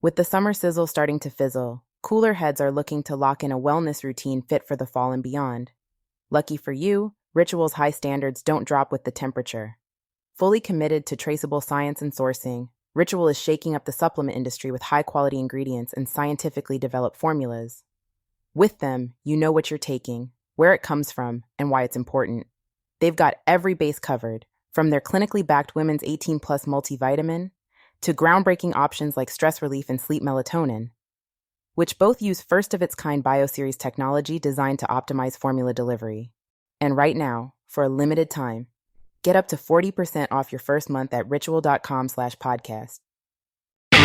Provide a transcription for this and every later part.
With the summer sizzle starting to fizzle, cooler heads are looking to lock in a wellness routine fit for the fall and beyond. Lucky for you, Ritual's high standards don't drop with the temperature. Fully committed to traceable science and sourcing, Ritual is shaking up the supplement industry with high-quality ingredients and scientifically developed formulas. With them, you know what you're taking, where it comes from, and why it's important. They've got every base covered, from their clinically backed women's 18-plus multivitamin to groundbreaking options like stress relief and sleep melatonin, which both use first-of-its-kind BioSeries technology designed to optimize formula delivery. And right now, for a limited time, get up to 40% off your first month at ritual.com/podcast. Do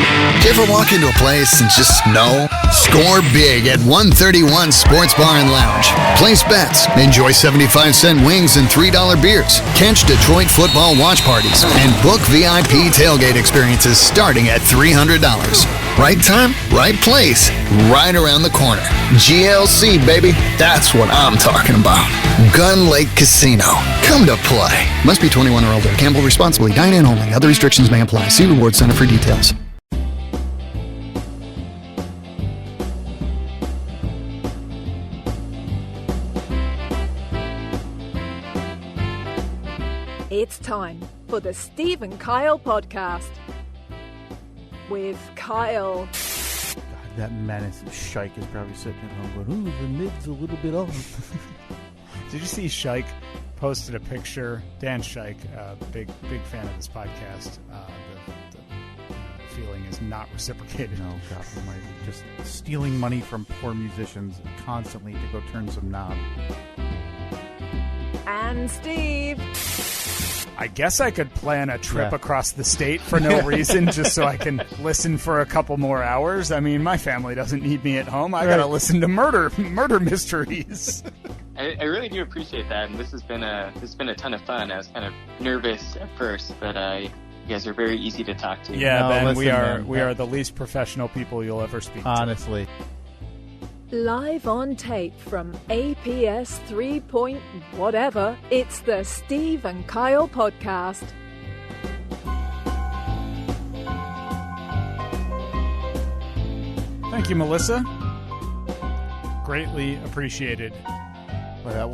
you ever walk into a place and just know? Score big at 131 Sports Bar and Lounge. Place bets, enjoy 75-cent wings and $3 beers. Catch Detroit football watch parties and book VIP tailgate experiences starting at $300. Right time, right place, right around the corner. GLC, baby. That's what I'm talking about. Gun Lake Casino. Come to play. Must be 21 or older. Gamble responsibly. Dine in only. Other restrictions may apply. See Reward Center for details. It's time for the Steve and Kyle podcast. With Kyle. God, that menace of Shike is probably sitting at home going, ooh, the mid's a little bit off. Did you see Shike posted a picture? Dan Shike, big fan of this podcast. The feeling is not reciprocated. No, God, am I just stealing money from poor musicians constantly to go turn some knob. And Steve. I guess I could plan a trip across the state for no reason, just so I can listen for a couple more hours. I mean, my family doesn't need me at home. I gotta listen to murder mysteries. I really do appreciate that, and this has been a ton of fun. I was kind of nervous at first, but you guys are very easy to talk to. Yeah, no, Ben, listen, we are the least professional people you'll ever speak to. Honestly. Live on tape from APS 3 point whatever, it's the Steve and Kyle podcast. Thank you, Melissa. Greatly appreciated. Well, that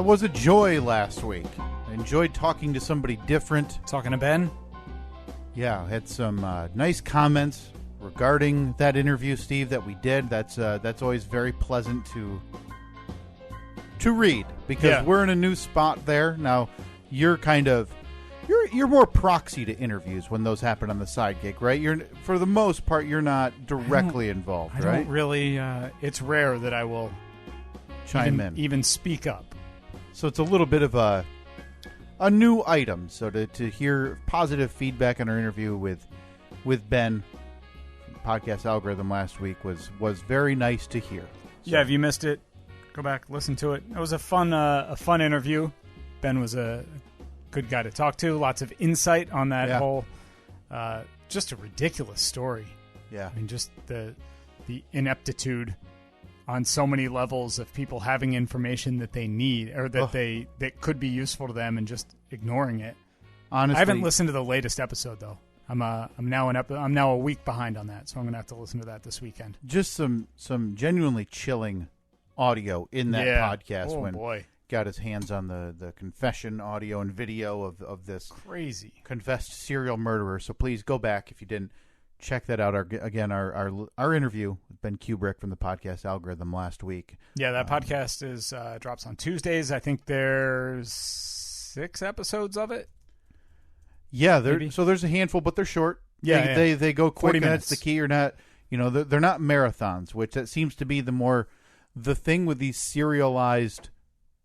was a joy last week. I enjoyed talking to somebody different. Talking to Ben? Yeah, had some nice comments regarding that interview, Steve, that we did. That's always very pleasant to read, because we're in a new spot there. Now, you're more proxy to interviews when those happen on the side gig, right? You're, for the most part, you're not directly involved, right? I don't really, it's rare that I will chime even speak up. So it's a little bit of a new item. So to hear positive feedback on our interview with Ben, podcast algorithm last week was very nice to hear. So. Yeah, if you missed it, go back, listen to it. It was a fun interview. Ben was a good guy to talk to. Lots of insight on that whole, just a ridiculous story. Yeah, I mean, just the ineptitude on so many levels of people having information that they need or that that could be useful to them and just ignoring it. Honestly, I haven't listened to the latest episode though. I'm now a week behind on that, so I'm gonna have to listen to that this weekend. Just some genuinely chilling audio in that podcast when got his hands on the confession audio and video of this crazy confessed serial murderer. So please go back if you didn't check that out. Our interview with Ben Kubrick from the podcast algorithm last week. Yeah, that podcast is drops on Tuesdays. I think there's 6 episodes of it. Yeah, there's a handful, but they're short. Yeah, they go quick. 40 minutes. That's the key. You're not, they're not marathons, which that seems to be the thing with these serialized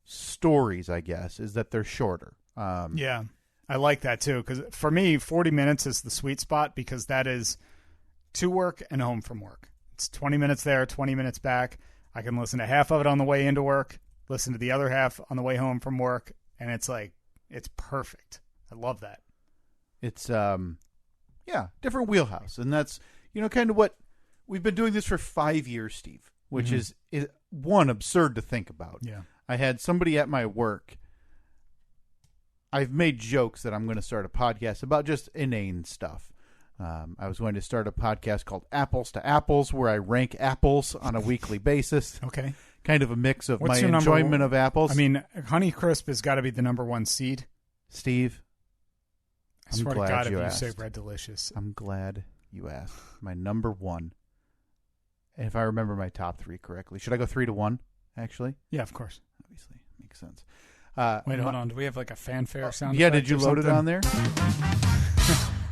stories, I guess, is that they're shorter. Yeah, I like that too, because for me, 40 minutes is the sweet spot, because that is to work and home from work. It's 20 minutes there, 20 minutes back. I can listen to half of it on the way into work, listen to the other half on the way home from work, and it's perfect. I love that. It's different wheelhouse, and that's kind of what we've been doing this for 5 years, Steve, which is one, absurd to think about. Yeah, I had somebody at my work. I've made jokes that I'm going to start a podcast about just inane stuff, I was going to start a podcast called Apples to Apples, where I rank apples on a weekly basis. Okay. Kind of a mix of What's my your enjoyment of apples. I mean, Honeycrisp has got to be the number one seed. Steve, I swear to God, if you asked. say Red Delicious. I'm glad you asked. My number one. And if I remember my top three correctly. Should I go 3-1, actually? Yeah, of course. Obviously. Makes sense. Wait, hold on. Do we have like a fanfare sound? Yeah, effect did you or load it something? on there?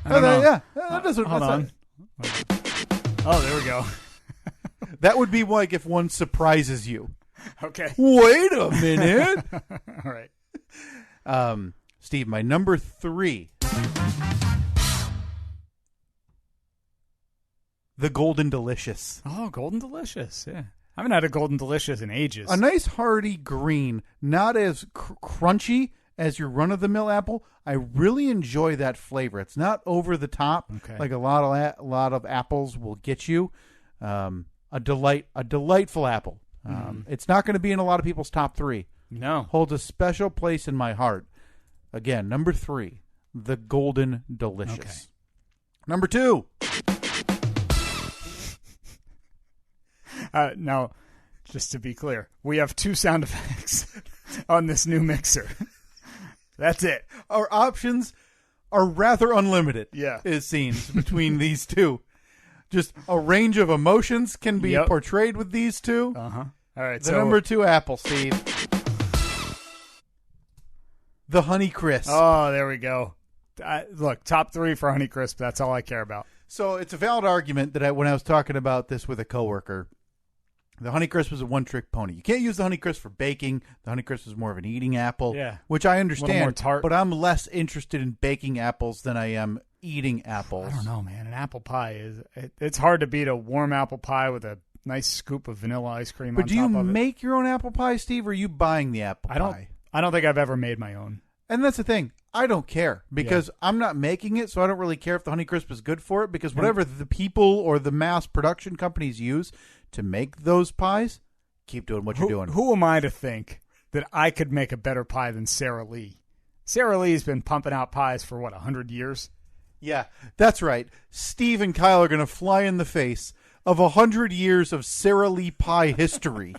I don't know. Yeah. That doesn't, Hold on. Oh, there we go. That would be like if one surprises you. Okay. Wait a minute. All right. Steve, my number 3. The Golden Delicious. Oh, Golden Delicious. Yeah. I haven't had a Golden Delicious in ages. A nice hearty green, not as crunchy as your run-of-the-mill apple. I really enjoy that flavor. It's not over the top like a lot of apples will get you. A delightful apple. It's not going to be in a lot of people's top 3. No. Holds a special place in my heart. Again, number 3, the Golden Delicious. Okay. Number 2. Now, just to be clear, we have 2 sound effects on this new mixer. That's it. Our options are rather unlimited. Yeah. It seems, between these 2. Just a range of emotions can be portrayed with these 2. Uh-huh. All right. The number 2 apple, Steve. The Honeycrisp. Oh, there we go. Look, top 3 for Honeycrisp. That's all I care about. So it's a valid argument that when I was talking about this with a coworker, the Honeycrisp was a one-trick pony. You can't use the Honeycrisp for baking. The Honeycrisp is more of an eating apple, which I understand. A little more tart. But I'm less interested in baking apples than I am eating apples. I don't know, man. An apple pie it's hard to beat a warm apple pie with a nice scoop of vanilla ice cream on top of it. But do you make your own apple pie, Steve, or are you buying the apple pie? I don't think I've ever made my own. And that's the thing. I don't care because I'm not making it, so I don't really care if the Honeycrisp is good for it because whatever the people or the mass production companies use to make those pies, keep doing what you're doing. Who am I to think that I could make a better pie than Sara Lee? Sara Lee's been pumping out pies for, 100 years? Yeah, that's right. Steve and Kyle are going to fly in the face of 100 years of Sara Lee pie history.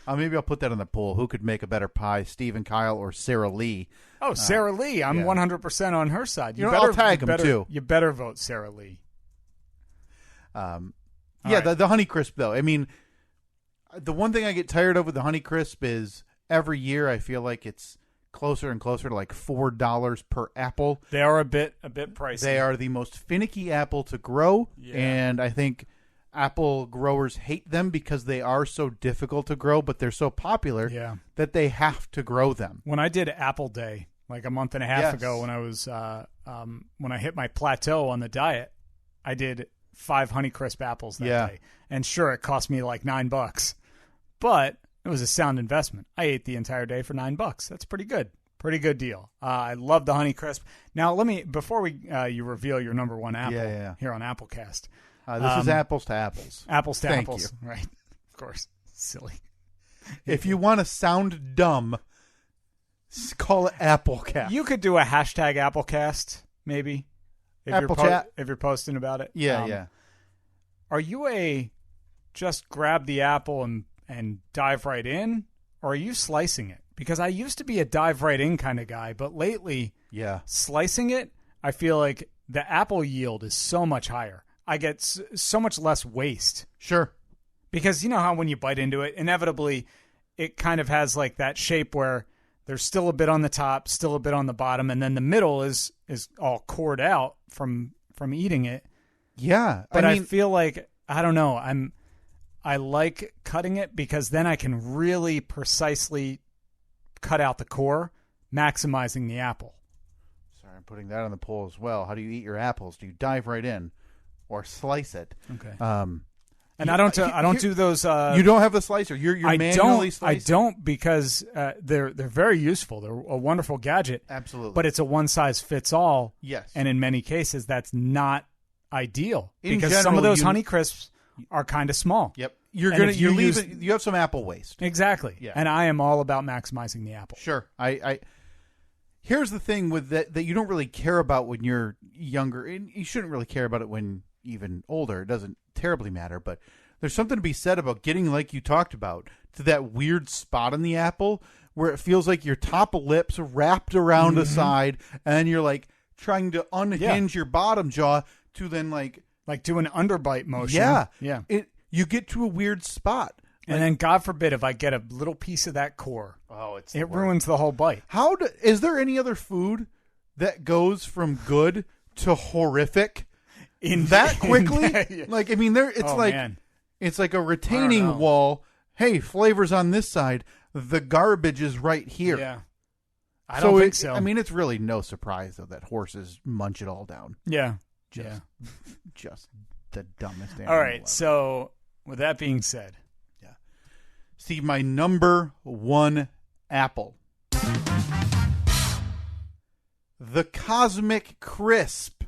Maybe I'll put that on the poll. Who could make a better pie, Steve and Kyle or Sara Lee? Oh, Sara Lee. I'm 100% on her side. I'll tag them, too. You better vote Sara Lee. The Honeycrisp, though. I mean, the one thing I get tired of with the Honeycrisp is every year I feel like it's closer and closer to like $4 per apple. They are a bit pricey. They are the most finicky apple to grow, and I think apple growers hate them because they are so difficult to grow, but they're so popular that they have to grow them. When I did Apple Day like a month and a half ago, when I was when I hit my plateau on the diet, I did 5 Honeycrisp apples that day, and sure, it cost me like $9, but it was a sound investment. I ate the entire day for $9. That's pretty good. Pretty good deal. I love the Honeycrisp. Now, before you reveal your number 1 apple here on Applecast. This is apples to apples. Apples to Thank apples. you. Right. Of course. Silly. If you want to sound dumb, call it Applecast. You could do a hashtag Applecast, maybe. If you're posting about it. Yeah. Are you a just grab the apple and dive right in, or are you slicing it? Because I used to be a dive right in kind of guy, but lately, slicing it, I feel like the apple yield is so much higher. I get so much less waste. Sure. Because you know how when you bite into it, inevitably it kind of has like that shape where there's still a bit on the top, still a bit on the bottom, and then the middle is all cored out from eating it. Yeah. But I feel like, I don't know, I like cutting it because then I can really precisely cut out the core, maximizing the apple. Sorry, I'm putting that on the poll as well. How do you eat your apples? Do you dive right in or slice it? Okay. And I don't do those. You don't have the slicer. You're manually slicing. I don't because they're very useful. They're a wonderful gadget. Absolutely. But it's a one size fits all. Yes. And in many cases, that's not ideal because general, some of those Honeycrisps are kind of small. Yep. You have some apple waste. Exactly. Yeah. And I am all about maximizing the apple. Sure. Here's the thing with that you don't really care about when you're younger, and you shouldn't really care about it when even older. It doesn't terribly matter, but there's something to be said about getting, like you talked about, to that weird spot in the apple where it feels like your top lips wrapped around a side, and you're like trying to unhinge your bottom jaw to then like do an underbite motion. Yeah. You get to a weird spot. And then, God forbid, if I get a little piece of that core, it ruins the whole bite. Is there any other food that goes from good to horrific that quickly? Like, I mean, it's like a retaining wall. Hey, flavors on this side. The garbage is right here. Yeah, I don't think so. I mean, it's really no surprise though that horses munch it all down. Yeah, just the dumbest animal. All right, ever. so with that being said. Steve, my number one apple. The Cosmic Crisp.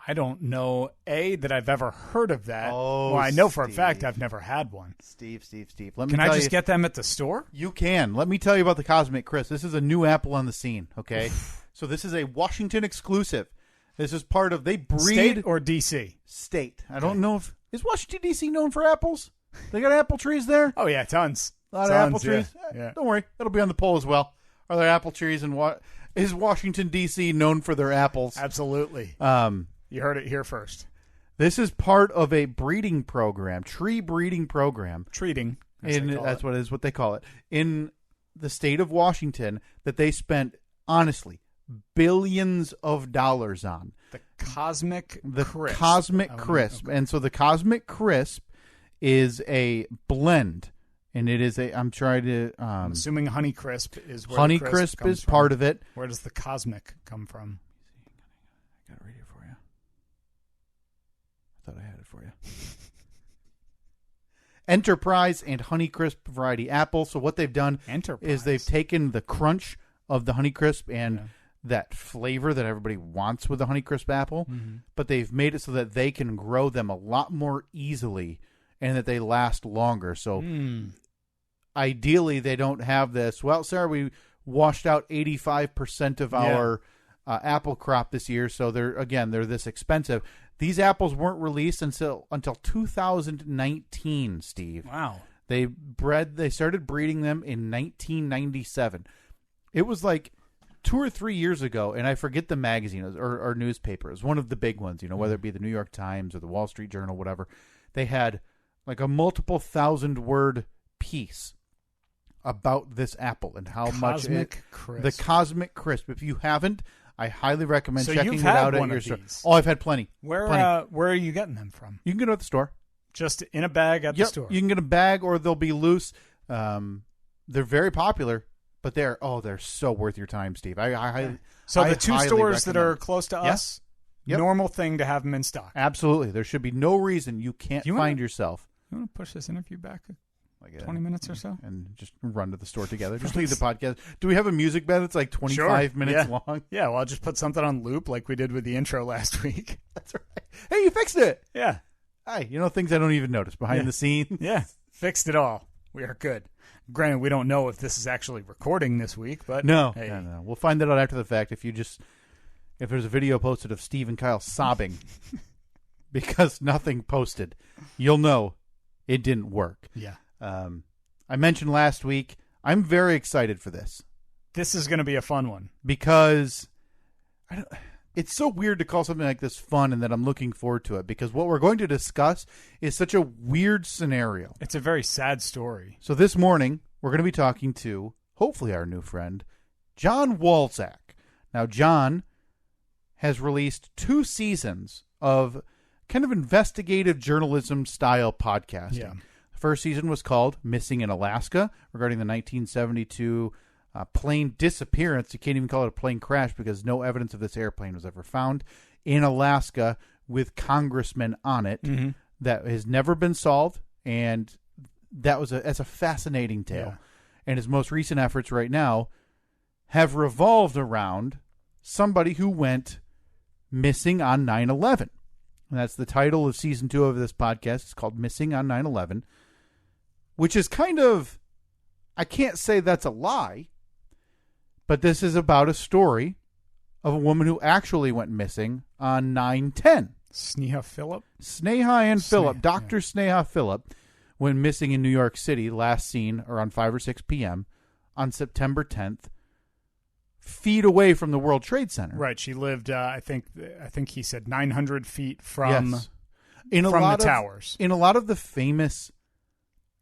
I don't know, that I've ever heard of that. Oh, well, I know for a Steve. fact I've never had one. Steve. Can I just get them at the store? You can. Let me tell you about the Cosmic Crisp. This is a new apple on the scene, okay? So this is a Washington exclusive. This is part of, they breed. State or D.C.? State. I don't know if, is Washington, D.C. known for apples? They got apple trees there? Oh, yeah, tons. A lot of apple trees? Yeah. Don't worry. That'll be on the poll as well. Are there apple trees and what? Is Washington, D.C. known for their apples? Absolutely. You heard it here first. This is part of a breeding program, tree breeding program. Treating. That's what it is, what they call it. In the state of Washington, that they spent, honestly, billions of dollars on. The Cosmic Crisp. Cosmic Crisp. Okay. And so the Cosmic Crisp is a blend, and it is I'm trying to I'm assuming Honey Crisp is where Honey Crisp is from. part of it. Where does the Cosmic come from? I got it right here for you. I thought I had it for you. Enterprise and Honey Crisp variety apple. So what they've done is they've taken the crunch of the Honey Crisp and that flavor that everybody wants with the Honey Crisp apple, but they've made it so that they can grow them a lot more easily and that they last longer. So ideally they don't have this, well, Sarah, we washed out 85% of our apple crop this year, so they're this expensive. These apples weren't released until 2019, Steve. Wow. They started breeding them in 1997. It was like 2 or 3 years ago, and I forget the magazine or newspaper. It was one of the big ones, whether it be the New York Times or the Wall Street Journal, whatever. They had like a multiple 1,000-word piece about this apple and how much the Cosmic Crisp. If you haven't, I highly recommend checking it out at your store. Oh, I've had plenty. Where are you getting them from? You can get them at the store. Just in a bag at the store. You can get a bag, or they'll be loose. They're very popular, but they're so worth your time, Steve. So the two stores that are close to us, normal thing to have them in stock. Absolutely. There should be no reason you can't find yourself. You want to push this interview back 20 minutes or so? And just run to the store together. Just leave the podcast. Do we have a music bed that's like 25 minutes long? Yeah, well, I'll just put something on loop like we did with the intro last week. That's right. Hey, you fixed it. Yeah. Hey, things I don't even notice behind the scenes. Yeah, fixed it all. We are good. Granted, we don't know if this is actually recording this week, but no. Hey. We'll find that out after the fact. If there's a video posted of Steve and Kyle sobbing because nothing posted, you'll know it didn't work. Yeah. I mentioned last week, I'm very excited for this. This is going to be a fun one. Because it's so weird to call something like this fun and that I'm looking forward to it, because what we're going to discuss is such a weird scenario. It's a very sad story. So this morning, we're going to be talking to, hopefully our new friend, John Walczak. Now, John has released 2 seasons of kind of investigative journalism style podcasting. Yeah. The first season was called Missing in Alaska, regarding the 1972 plane disappearance. You can't even call it a plane crash because no evidence of this airplane was ever found in Alaska with congressmen on it. Mm-hmm. That has never been solved, and that's a fascinating tale. Yeah. And his most recent efforts right now have revolved around somebody who went missing on 9/11. And that's the title of season 2 of this podcast. It's called Missing on 9/11, which is kind of, I can't say that's a lie, But this is about a story of a woman who actually went missing on 9/10. Sneha Phillip? Sneha and Phillip. Dr. Sneha Phillip went missing in New York City, last seen around 5 or 6 p.m. on September 10th, feet away from the World Trade Center. Right. She lived, I think he said 900 feet from, yes. The towers. In a lot of the famous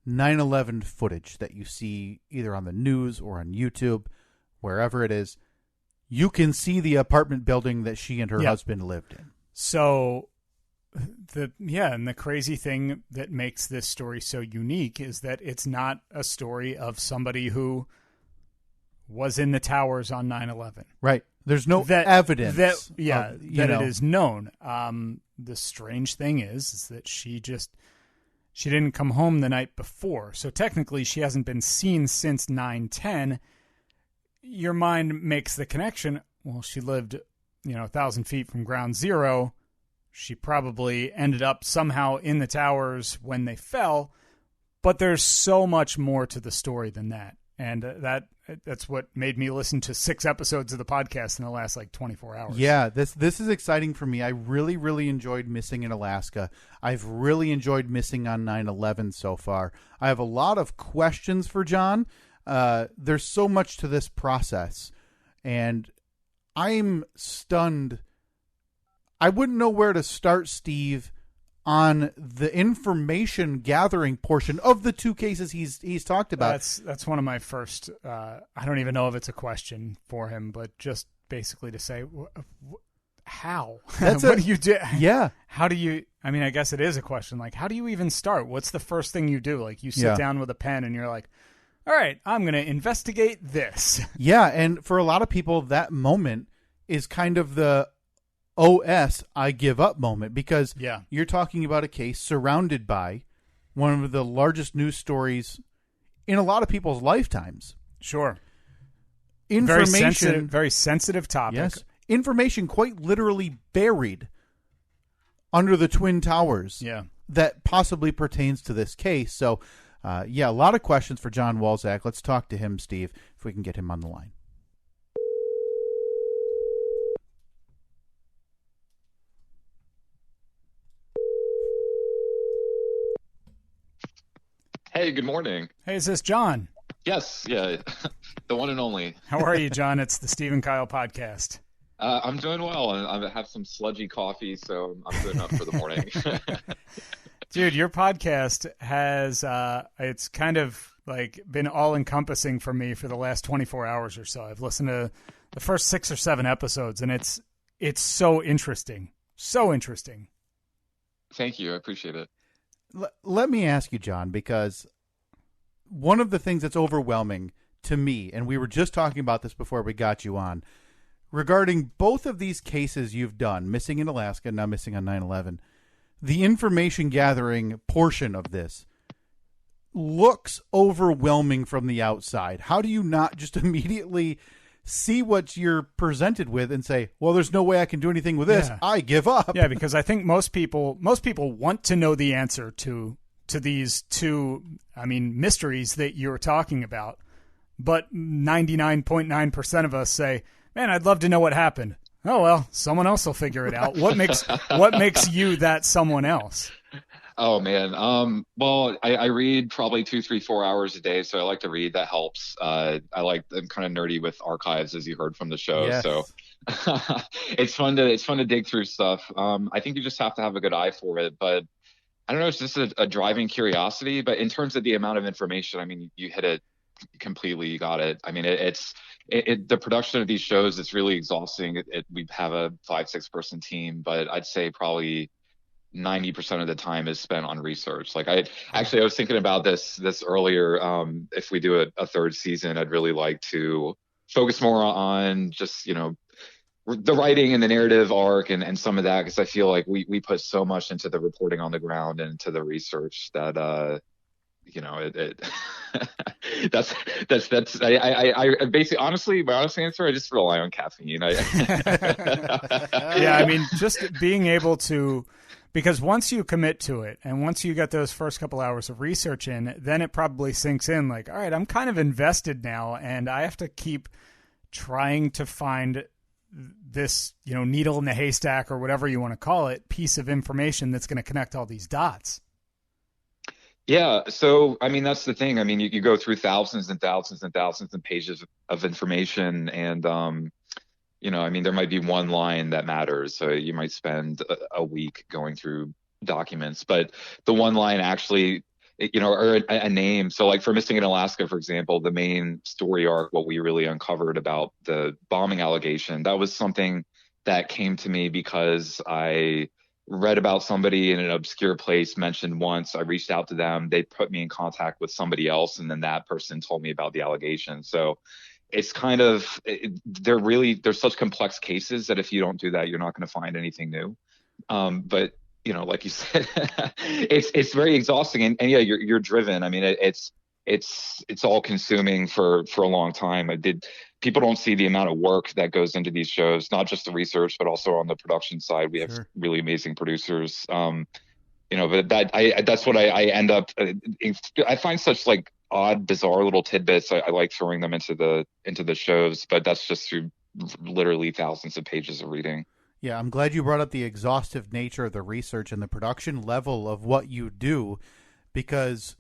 9/11 footage that you see either on the news or on YouTube, wherever it is, you can see the apartment building that she and her husband lived in. So, and the crazy thing that makes this story so unique is that it's not a story of somebody who was in the towers on 9/11. Right. There's no evidence that it is known. The strange thing is that she didn't come home the night before. So technically she hasn't been seen since 9/10. Your mind makes the connection. Well, she lived, 1,000 feet from ground zero. She probably ended up somehow in the towers when they fell, but there's so much more to the story than that. And that's what made me listen to 6 episodes of the podcast in the last 24 hours. Yeah, this is exciting for me. I really, really enjoyed Missing in Alaska. I've really enjoyed Missing on 9/11 so far. I have a lot of questions for John. There's so much to this process, and I'm stunned. I wouldn't know where to start, Steve, on the information gathering portion of the 2 cases he's talked about. That's one of my first. I don't even know if it's a question for him, but just basically to say, how? What do you do? Yeah. How do you? I mean, I guess it is a question. How do you even start? What's the first thing you do? You sit down with a pen and you're like, all right, I'm going to investigate this. Yeah, and for a lot of people, that moment is kind of the OS I give up moment, because you're talking about a case surrounded by one of the largest news stories in a lot of people's lifetimes. Sure. Information, very sensitive topic. Yes. Information quite literally buried under the Twin Towers. Yeah. That possibly pertains to this case. So, a lot of questions for John Walczak. Let's talk to him, Steve, if we can get him on the line. Hey, good morning. Hey, is this John? Yes, yeah, the one and only. How are you, John? It's the Steve and Kyle podcast. I'm doing well, and I have some sludgy coffee, so I'm good enough for the morning. Dude, your podcast has, it's kind of been all-encompassing for me for the last 24 hours or so. I've listened to the first 6 or 7 episodes, and it's so interesting. So interesting. Thank you. I appreciate it. Let me ask you, John, because one of the things that's overwhelming to me, and we were just talking about this before we got you on, regarding both of these cases you've done, Missing in Alaska, now Missing on 9/11, the information gathering portion of this looks overwhelming from the outside. How do you not just immediately see what you're presented with and say, well, there's no way I can do anything with this. I give up. Yeah, because I think most people want to know the answer to these 2, mysteries that you're talking about. But 99.9% of us say, man, I'd love to know what happened. Oh, well, someone else will figure it out. What makes you that someone else? Oh, man. Well, I read probably 2, 3, 4 hours a day, so I like to read. That helps. I'm kind of nerdy with archives, as you heard from the show. Yes. So it's fun to dig through stuff. I think you just have to have a good eye for it. But I don't know, it's just a driving curiosity. But in terms of the amount of information, you hit it completely. You got it. The production of these shows, it's really exhausting. We have a 5-6 person team, but I'd say probably 90% of the time is spent on research. I was thinking about this earlier. If we do a 3rd season, I'd really like to focus more on just, the writing and the narrative arc and some of that, because I feel like we put so much into the reporting on the ground and into the research that, that's I basically, honestly, my honest answer, I just rely on caffeine. Just being able to, because once you commit to it and once you get those first couple hours of research in, then it probably sinks in all right, I'm kind of invested now, and I have to keep trying to find this, needle in the haystack or whatever you want to call it, piece of information that's going to connect all these dots. Yeah. So, I mean, that's the thing. I mean, you go through thousands and thousands and thousands of pages of information, and, I mean, there might be one line that matters. So you might spend a week going through documents, but the one line actually, or a name. So like for Missing in Alaska, for example, the main story arc, what we really uncovered about the bombing allegation, that was something that came to me because I read about somebody in an obscure place mentioned once. I reached out to them. They put me in contact with somebody else, and then that person told me about the allegation. So it's kind of, they're such complex cases that if you don't do that, you're not going to find anything new. But like you said, it's very exhausting, and yeah, you're driven. I mean, it's all consuming for a long time. People don't see the amount of work that goes into these shows, not just the research, but also on the production side. We have really amazing producers. But that's what I end up. I find such like odd, bizarre little tidbits. I like throwing them into the shows, but that's just through literally thousands of pages of reading. Yeah, I'm glad you brought up the exhaustive nature of the research and the production level of what you do, because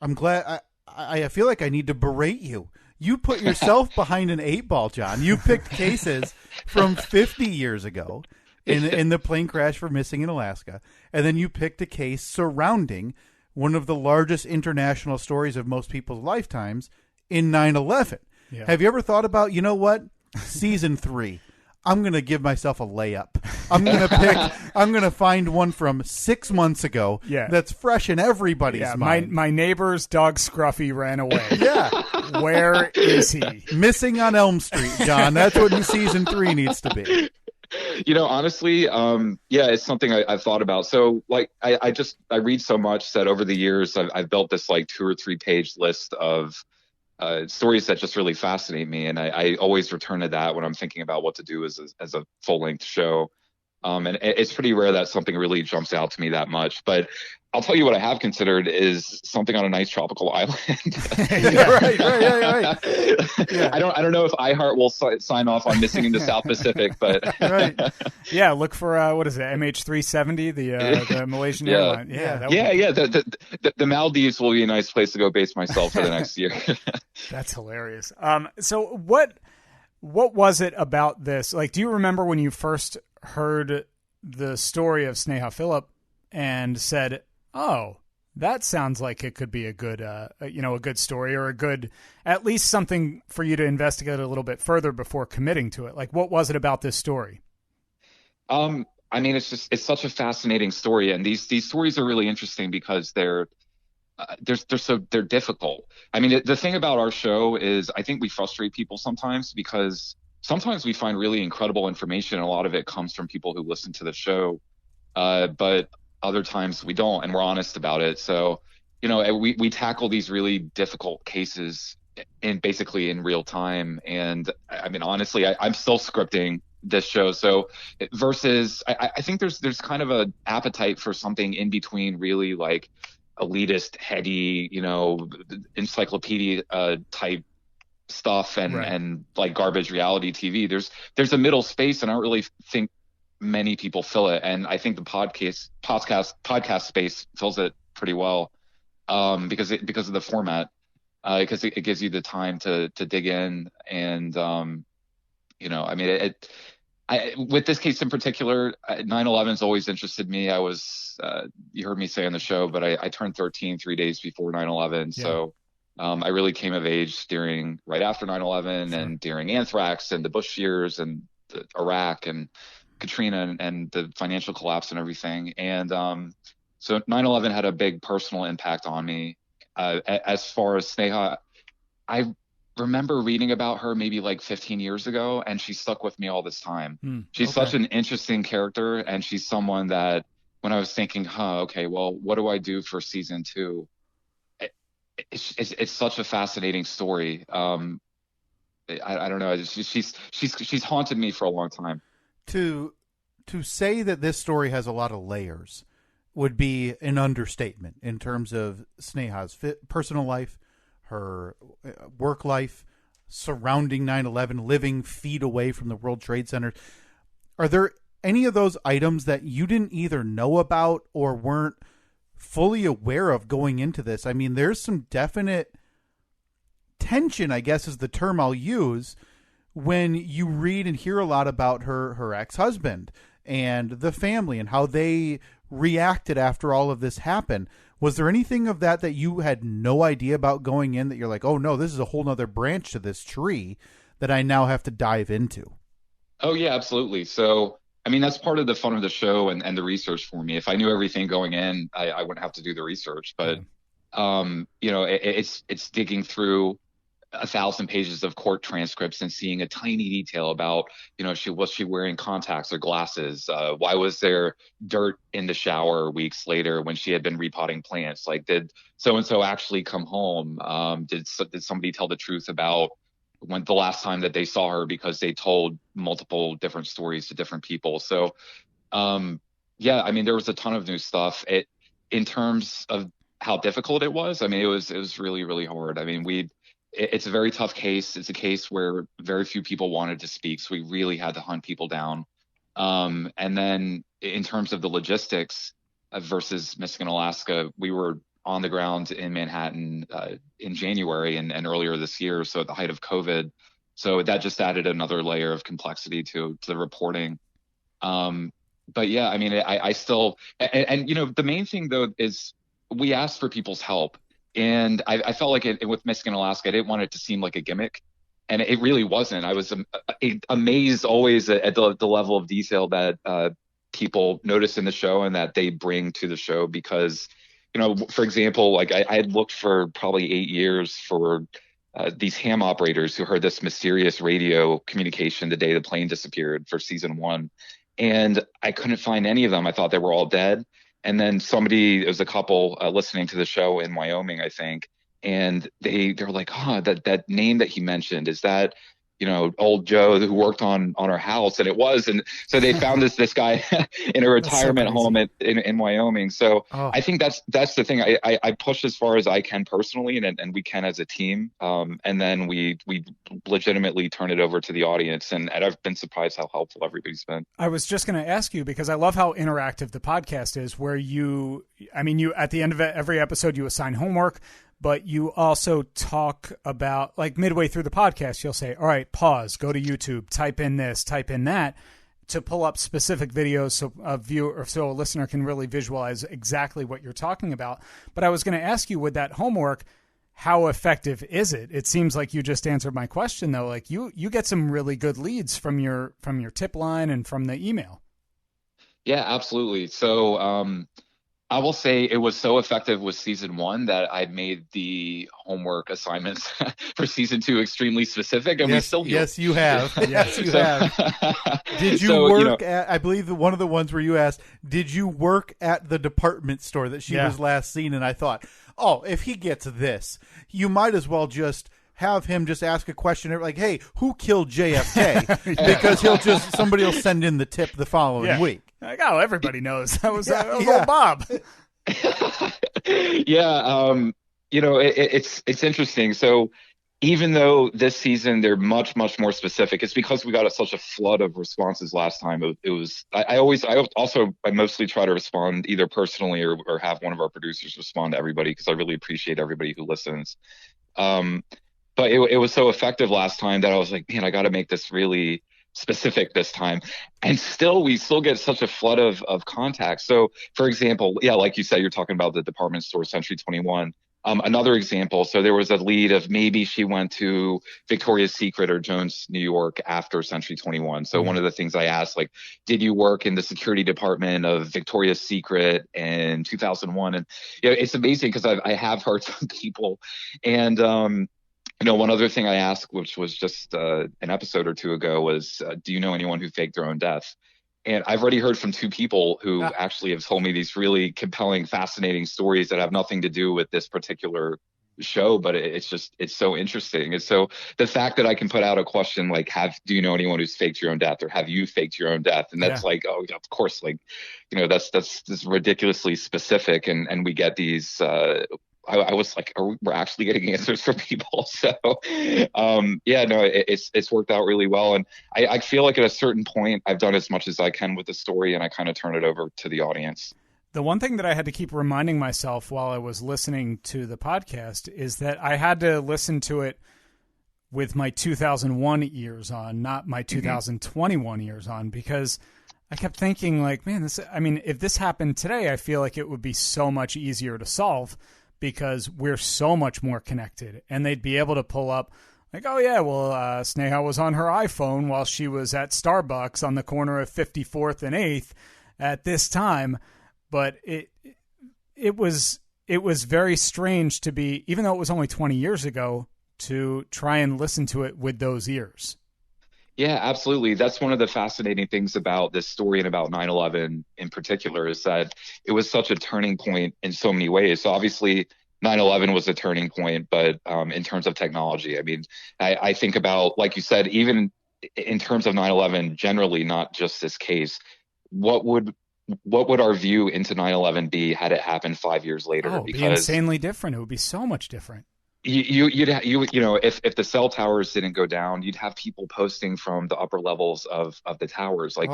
I'm glad. I feel like I need to berate you. You put yourself behind an 8-ball, John. You picked cases from 50 years ago in the plane crash for Missing in Alaska, and then you picked a case surrounding one of the largest international stories of most people's lifetimes in 9/11. Yeah. Have you ever thought about, season 3? I'm going to give myself a layup. I'm going to find one from 6 months ago that's fresh in everybody's mind. My neighbor's dog Scruffy ran away. Yeah. Where is he? Missing on Elm Street, John. That's what season 3 needs to be. Honestly, it's something I've thought about. So like, I read so much that over the years, I've built this like 2 or 3 page list of stories that just really fascinate me, and I always return to that when I'm thinking about what to do as a full-length show. And it's pretty rare that something really jumps out to me that much. But I'll tell you what I have considered is something on a nice tropical island. Right. Yeah. I don't know if iHeart will sign off on Missing in the South Pacific, but right. Yeah, look for what is it, MH370, the Malaysian airline. The Maldives will be a nice place to go base myself for the next year. That's hilarious. So what was it about this? Like, do you remember when you first heard the story of Sneha Phillip and said, "Oh, that sounds like it could be a good, a good story, or at least something for you to investigate a little bit further before committing to it"? Like, what was it about this story? I mean, it's such a fascinating story, and these stories are really interesting because they're difficult. I mean, the thing about our show is I think we frustrate people sometimes because sometimes we find really incredible information, and a lot of it comes from people who listen to the show, but other times we don't, and we're honest about it. So, we tackle these really difficult cases basically in real time. And I mean, honestly, I'm still scripting this show. So versus, I think there's kind of an appetite for something in between, really like elitist, heady, encyclopedia type stuff and like garbage reality TV. There's a middle space, and I don't really think many people fill it, and I think the podcast space fills it pretty well, because of the format, because it gives you the time to dig in, and I mean, with this case in particular, 9/11's always interested me. I was you heard me say on the show, but I turned 13 3 days before 9/11, so I really came of age right after 9/11, and during anthrax and the Bush years and Iraq and Katrina and the financial collapse and everything. And so 9/11 had a big personal impact on me. As far as Sneha, I remember reading about her maybe like 15 years ago, and she stuck with me all this time. She's such an interesting character, and she's someone that when I was thinking, okay, well, what do I do for season 2? It's such a fascinating story. I don't know. She's haunted me for a long time. To say that this story has a lot of layers would be an understatement in terms of Sneha's personal life, her work life, surrounding 9/11, living feet away from the World Trade Center. Are there any of those items that you didn't either know about or weren't fully aware of going into this? I mean, there's some definite tension, I guess is the term I'll use, when you read and hear a lot about her ex-husband and the family and how they reacted after all of this happened. Was there anything of that you had no idea about going in, that you're like, oh no, this is a whole nother branch to this tree that I now have to dive into? Oh yeah, absolutely. So, I mean, that's part of the fun of the show and the research for me. If I knew everything going in, I wouldn't have to do the research, but, you know, it's digging through 1,000 pages of court transcripts and seeing a tiny detail about, you know, was she wearing contacts or glasses? Why was there dirt in the shower weeks later when she had been repotting plants? Like, did so-and-so actually come home? Did somebody tell the truth about when the last time that they saw her, because they told multiple different stories to different people? So, yeah, I mean, there was a ton of new stuff. In terms of how difficult it was, I mean, it was really, really hard. I mean, it's a very tough case. It's a case where very few people wanted to speak, so we really had to hunt people down. And then in terms of the logistics versus Michigan, Alaska, we were on the ground in Manhattan in January and earlier this year, so at the height of COVID. So that just added another layer of complexity to the reporting. But yeah, I mean, I still, and you know, the main thing though is we asked for people's help. And I felt like with Michigan, Alaska, I didn't want it to seem like a gimmick. And it really wasn't. I was amazed always at the level of detail that people notice in the show and that they bring to the show. Because, you know, for example, like I had looked for probably 8 years for these ham operators who heard this mysterious radio communication the day the plane disappeared for season 1. And I couldn't find any of them. I thought they were all dead. And then it was a couple listening to the show in Wyoming, I think, and they were like, that name that he mentioned, is that, you know, old Joe who worked on our house? And it was. And so they found this guy in a retirement home in Wyoming. So I think that's the thing. I push as far as I can personally, and we can as a team. And then we legitimately turn it over to the audience. And I've been surprised how helpful everybody's been. I was just going to ask you, because I love how interactive the podcast is, where you at the end of every episode, you assign homework. But you also talk about, like, midway through the podcast, you'll say, all right, pause, go to YouTube, type in this, type in that, to pull up specific videos so a listener can really visualize exactly what you're talking about. But I was going to ask you, with that homework, how effective is it? It seems like you just answered my question, though. Like, you get some really good leads from your tip line and from the email. Yeah, absolutely. So, I will say it was so effective with season 1 that I made the homework assignments for season 2 extremely specific, and we still do. Yes, you have. Yes, you have. Did you work at? I believe one of the ones where you asked, "Did you work at the department store that she was last seen?" And I thought, oh, if he gets this, you might as well just have him just ask a question like, "Hey, who killed JFK?" Because somebody will send in the tip the following week. Like, oh, everybody knows that was old Bob. Yeah, you know, it's interesting. So even though this season they're much more specific, it's because we got such a flood of responses last time. It was I mostly try to respond either personally or have one of our producers respond to everybody, because I really appreciate everybody who listens. But it was so effective last time that I was like, man, I got to make this really specific this time. And we still get such a flood of contacts. So, for example, like you said, you're talking about the department store, Century 21. Another example, so there was a lead of maybe she went to Victoria's Secret or Jones, New York after Century 21. So one of the things I asked, like, did you work in the security department of Victoria's Secret in 2001? And it's amazing because I have heard from people. And you know, one other thing I asked, which was just an episode or two ago, was, do you know anyone who faked their own death? And I've already heard from 2 people who actually have told me these really compelling, fascinating stories that have nothing to do with this particular show, but it's so interesting. And so the fact that I can put out a question like, do you know anyone who's faked your own death, or have you faked your own death? And that's like, oh, of course, like, you know, that's ridiculously specific. And we get these I was like, we're actually getting answers from people. So, yeah, no, it's worked out really well. And I feel like at a certain point, I've done as much as I can with the story, and I kind of turn it over to the audience. The one thing that I had to keep reminding myself while I was listening to the podcast is that I had to listen to it with my 2001 ears on, not my 2021 ears on, because I kept thinking like, man, if this happened today, I feel like it would be so much easier to solve because we're so much more connected. And they'd be able to pull up like, oh yeah, well, Sneha was on her iPhone while she was at Starbucks on the corner of 54th and 8th at this time. But it was very strange to be, even though it was only 20 years ago, to try and listen to it with those ears. Yeah, absolutely. That's one of the fascinating things about this story and about 9/11 in particular, is that it was such a turning point in so many ways. So obviously 9/11 was a turning point, but in terms of technology, I mean, I think about, like you said, even in terms of 9/11 generally, not just this case, what would our view into 9/11 be had it happened 5 years later? Oh, it'd be insanely different. It would be so much different. You know, if the cell towers didn't go down, you'd have people posting from the upper levels of the towers. Like,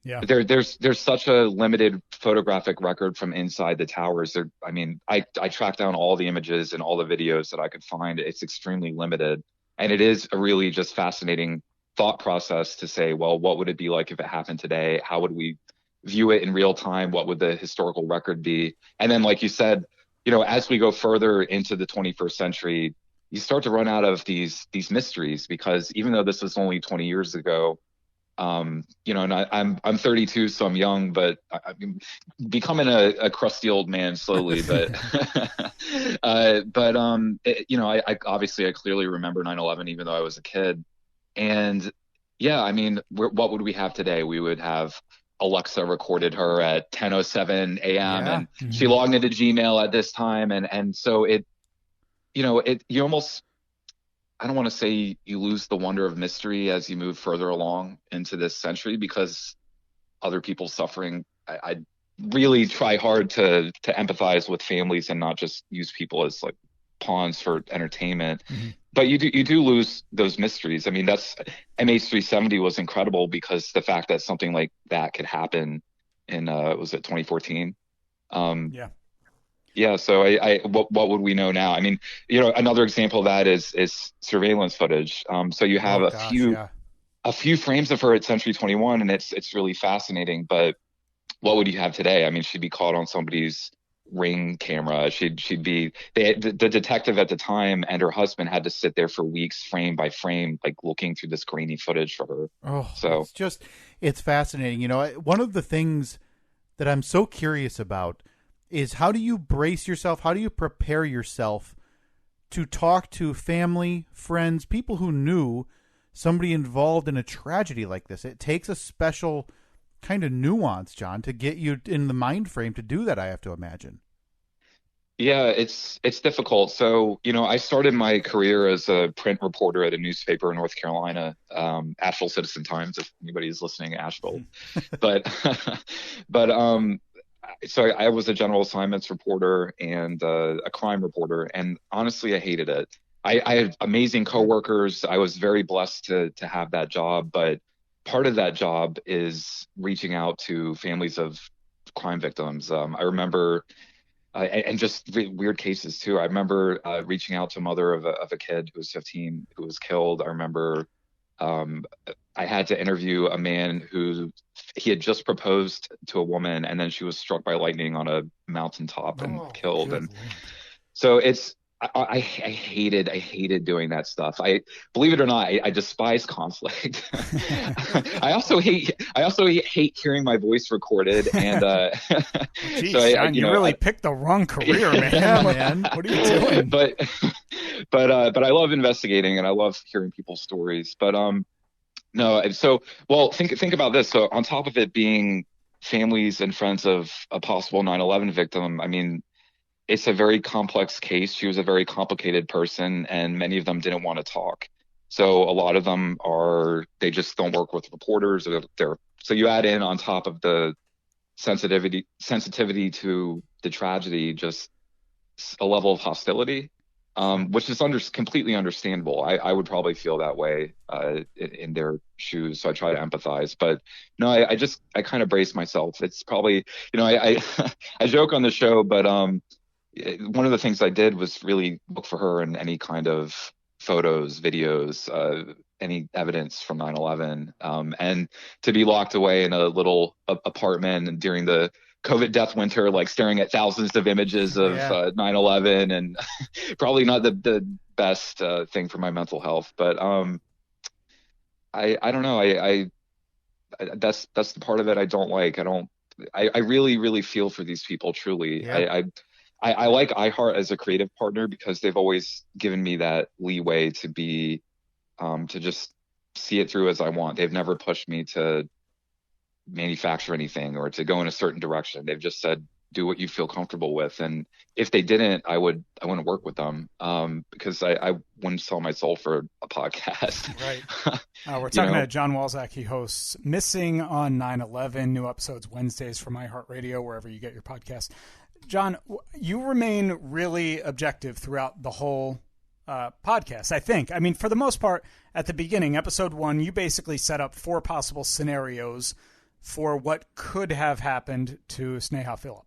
yeah, there's such a limited photographic record from inside the towers. I mean, I tracked down all the images and all the videos that I could find. It's extremely limited, and it is a really just fascinating thought process to say, well, what would it be like if it happened today? How would we view it in real time? What would the historical record be? And then, like you said, you know, as we go further into the 21st century, you start to run out of these mysteries, because even though this was only 20 years ago, you know, and I'm 32, so I'm young, but I'm becoming a crusty old man slowly. But you know, I obviously I clearly remember 9/11, even though I was a kid. And yeah, I mean, what would we have today? We would have Alexa recorded her at 10:07 a.m. and she logged into Gmail at this time. And so it, you know, you almost, I don't want to say you lose the wonder of mystery as you move further along into this century, because other people's suffering, I really try hard to empathize with families and not just use people as like pawns for entertainment. But you do lose those mysteries. I mean, that's MH370 was incredible because the fact that something like that could happen in was it 2014? Yeah. So what would we know now? I mean, you know, another example of that is surveillance footage. So you have a few frames of her at Century 21, and it's really fascinating. But what would you have today? I mean, she'd be caught on somebody's Ring camera. She'd be the detective at the time and her husband had to sit there for weeks, frame by frame, like looking through this grainy footage for her. Oh, so it's fascinating. You know, one of the things that I'm so curious about is, how do you brace yourself? How do you prepare yourself to talk to family, friends, people who knew somebody involved in a tragedy like this? It takes a special kind of nuance, John, to get you in the mind frame to do that, I have to imagine. Yeah, it's difficult. So, you know, I started my career as a print reporter at a newspaper in North Carolina, Asheville Citizen Times, if anybody is listening, Asheville. but so I was a general assignments reporter and a crime reporter, and honestly, I hated it. I had amazing coworkers. I was very blessed to have that job, but part of that job is reaching out to families of crime victims. I remember, and just weird cases too. I remember reaching out to a mother of a kid who was 15 who was killed. I remember I had to interview a man who he had just proposed to a woman, and then she was struck by lightning on a mountaintop and killed. And so I hated doing that stuff. Believe it or not, I despise conflict. I also hate hearing my voice recorded. And geez, so John, you really picked the wrong career, man. Yeah, man. What are you doing? But I love investigating and I love hearing people's stories. But no, so well, think about this. So on top of it being families and friends of a possible 9/11 victim, I mean, it's a very complex case. She was a very complicated person, and many of them didn't want to talk. So a lot of them they just don't work with reporters. So you add in on top of the sensitivity to the tragedy, just a level of hostility, which is completely understandable. I would probably feel that way in their shoes, so I try to empathize. But no, I kind of brace myself. It's probably, I I joke on the show, but one of the things I did was really look for her in any kind of photos, videos, any evidence from 9/11, and to be locked away in a little apartment and during the COVID death winter, like staring at thousands of images of 9/11, and probably not the best thing for my mental health. But I don't know. I that's the part of it I don't like. I really, really feel for these people, truly. Yeah. I like iHeart as a creative partner because they've always given me that leeway to be to just see it through as I want. They've never pushed me to manufacture anything or to go in a certain direction. They've just said, do what you feel comfortable with. And if they didn't, I wouldn't work with them because I wouldn't sell my soul for a podcast. Right. We're talking to John Walzak. He hosts Missing on 9/11, new episodes Wednesdays from iHeartRadio, wherever you get your podcast. John, you remain really objective throughout the whole podcast, I think. I mean, for the most part, at the beginning, episode 1, you basically set up 4 possible scenarios for what could have happened to Sneha Phillip.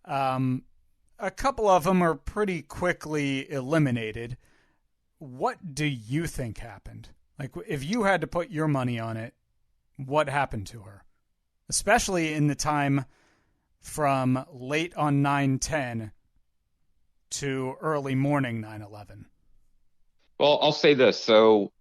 A couple of them are pretty quickly eliminated. What do you think happened? Like, if you had to put your money on it, what happened to her? Especially in the time from late on 9/10 to early morning 9/11. Well, I'll say this. So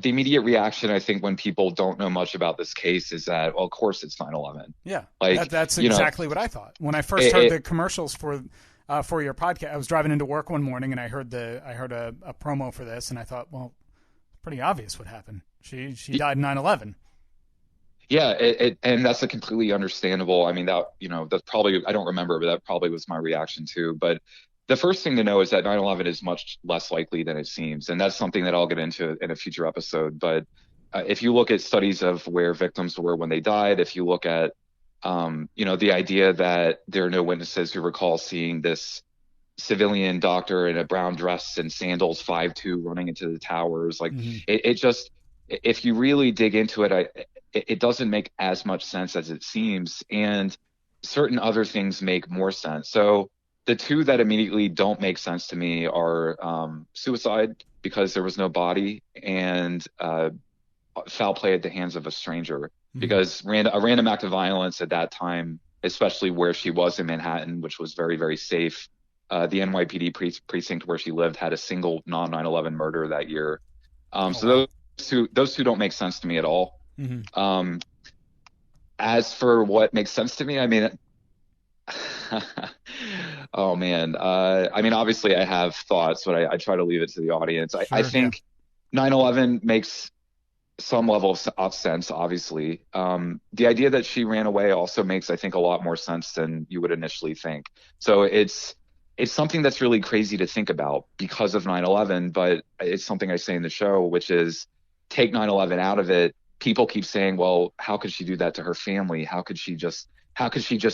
the immediate reaction, I think, when people don't know much about this case is that, well, of course it's 9/11. Yeah, like that's exactly what I thought. When I first heard the commercials for your podcast, I was driving into work one morning and I heard a promo for this, and I thought, well, it's pretty obvious what happened. She died in 9/11. Yeah, and that's a completely understandable. I mean, that's probably, I don't remember, but that probably was my reaction too. But the first thing to know is that 9/11 is much less likely than it seems. And that's something that I'll get into in a future episode. But if you look at studies of where victims were when they died, if you look at, the idea that there are no witnesses who recall seeing this civilian doctor in a brown dress and sandals 5'2" running into the towers, like it just, if you really dig into it, it doesn't make as much sense as it seems. And certain other things make more sense. So the two that immediately don't make sense to me are suicide because there was no body, and foul play at the hands of a stranger. Because a random act of violence at that time, especially where she was in Manhattan, which was very, very safe. The NYPD precinct where she lived had a single non-9/11 murder that year. So those two don't make sense to me at all. As for what makes sense to me, I mean, oh man. I mean, obviously I have thoughts, but I try to leave it to the audience. I think 9/11 makes some level of sense, obviously. The idea that she ran away also makes, I think, a lot more sense than you would initially think. So it's something that's really crazy to think about because of 9/11, but it's something I say in the show, which is take 9/11 out of it. People keep saying, well, how could she do that to her family? How could she just